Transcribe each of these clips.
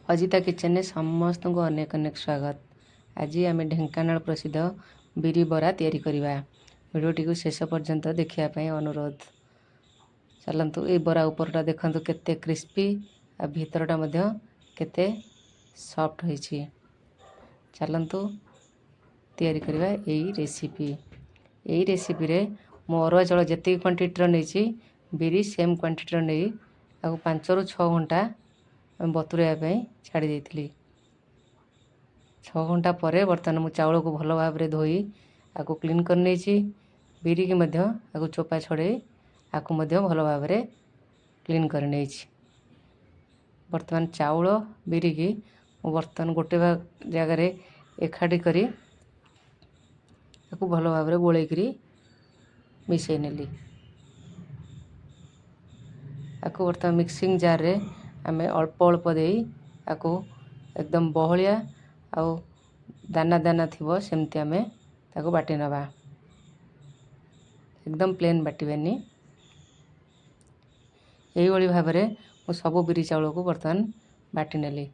Ajita kitchen में समस्त को अनेक अनेक स्वागत। आज आम ढेंकानाल प्रसिद्ध बिरी बरा तैयारी करवा। वीडियोटी को शेष पर्यंत देखापी अनुरोध। चलतु ये बरा उपरटा देखु केते क्रिस्पी आ भीतरटा केते सॉफ्ट होइछि। चलतु तैयारी करवा यही रेसिपी। यही रेसिपी रे मो अरुआ चाउल जी क्वांटिटी नहीं बिरी सेम क्वांटिटी नहीं 5 ରୁ 6 घंटा बतुराइबा छाड़ी देइथिली। 6 घंटा पर बर्तमान मु चाउल को भल भाव में धोई आपको क्लीन कर नहीं बिरी की आपको चोपा छड़े आपको भल भाव में क्लीन कर नहीं। बर्तमान चाउल बिरी की बर्तमान गोटे जगार एकाठी करी आपको भल भाव में गोलैकरी मिसई नेली। आपको बर्तमान मिक्सिंग जार रे आमे अल्प अल्प दे आपको एकदम बहलिया आउ दाना दाना थिबो सेमती आमे ताको बाटी नबा। एकदम प्लेन बाटिबेनी। यही भली भाव में मु सब बिरी चाउल को बर्तमान बाटी नेली।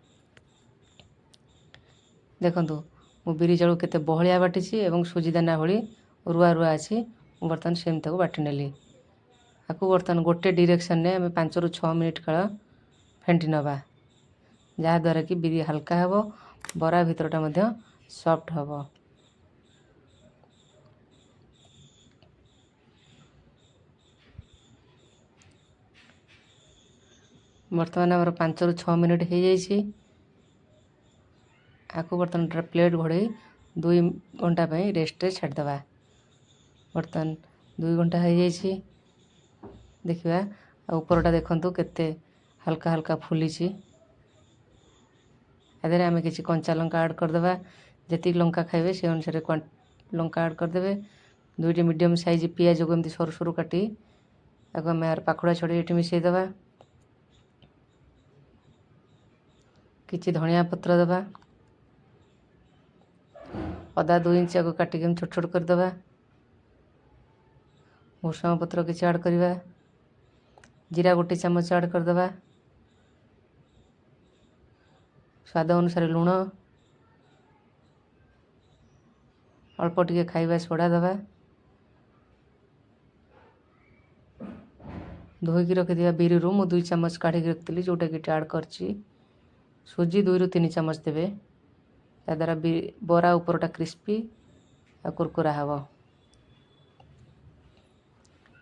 देखंतु मु बिरी चाउल केते बहलिया बाटिछि एवं सुजी दाना भली रुआ रुआ अछि। मु बर्तमान सेमती को बाटी नेली। आपको बर्तमान गोटे डायरेक्शन ने आमे 5 ରୁ 6 मिनिट काल फेंटी नबा। जहाँद्वारा कि बिरी हल्का हेबो बरा भीतरटा सॉफ्ट हेबो। बर्तमान आमर 5 ରୁ 6 मिनिट हो जाइए। आपको बर्तमान प्लेट घोड़े 2 घंटा रेस्ट छाड़देवा। बर्तमान 2 घंटा हो जाइए। देखा उपरटा देखु केते हल्का हल्का फुली। आधे आम किसी कंचा लंका ऐड करदे। जी लंका खाइबे से अनुसार लंका ऐड करदे। 2टी मीडियम साइज पियाज को एमती सरू सरू काटी आगे आम पाखुड़ा छड़ी ये मिसईदे। किसी धनिया पत्र दबा। अदा 2 इंच को काटिक छोट छोट करदे। भूषण पत्र किसी ऐड करवा। जीरा 1 चामच ऐड करदे। स्वाद अनुसार लुण अल्प टिके खाइबा सोडा दबा। धोईकी रखिथिबा बिरी रु मु 2 चामच काढ़ी रखिली जोटा कि ऐड करछि। सुजी 2 ରୁ 3 चामच देबे। या द्वारा बरा उपरटा क्रिस्पी आ कुरकुरा हबो।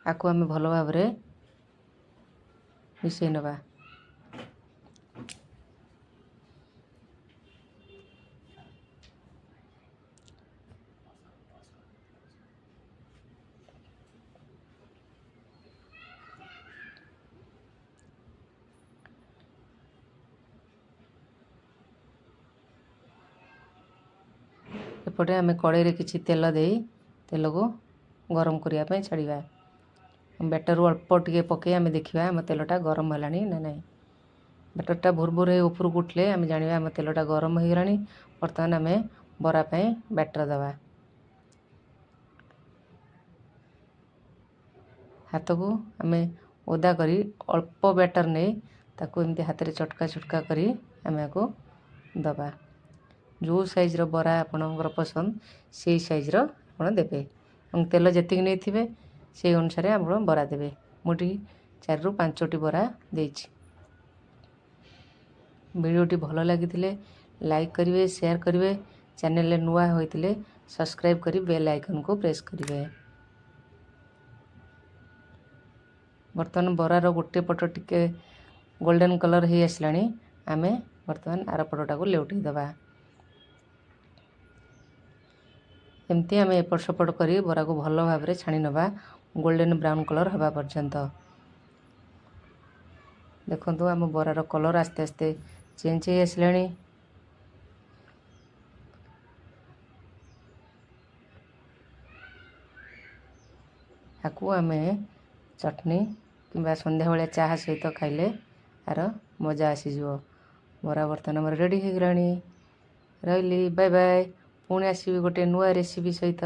आपको आम भल भाव में मिसई नबा। एपटे आम कड़ाई रे किछि तेल दे तेल को गरम करने छाड़ा। बैटर अल्प टिके पकई आम देखा आम तेलटा गरम है ना ना। बैटरटा भुर भुर ऊपर को उठले आम जाना आम तेलटा गरम हो गलानी। बर्तमान आम बरा बैटर दबा। हाथ को आम ओदा करी अल्प बैटर नहीं ताको एमती हाथ में चटका चटका करी आम को दबा। जो साइज रो बरा आपणकर पसंद से साइज रो आपण देबे। तेल जेतिक नहीं थिबे से अनुसार आप बरा देबे। मुझे 4 ରୁ 5ଟି बरा देछि। वीडियोटी भल लगी लाइक करेंगे, शेयर करेंगे। चैनल नुआ होइतिले सब्सक्राइब करी बेल आइकन को प्रेस करेंगे। बर्तमान बरार गोटे पट टिके गोल्डन कलर हो आसलानी। आम बर्तमान आर पटटा को लेउटी दबा। एमती आम एपट सपट करी बरा को भल भाव में छाणी नबा गोल्डन ब्राउन कलर हवा पर्यंत। देखंतु आम बरार कलर आस्ते आस्ते चेंज हो आसलानी। आपको आम चटनी कि संध्या बेले चाह सहित खाइले आर मजा आसीज। बरा बर्तमान आम रेडी हो गलानी। रही बाय बाय। पुणी आसबि गोटे नुआ रेसिपी सहित।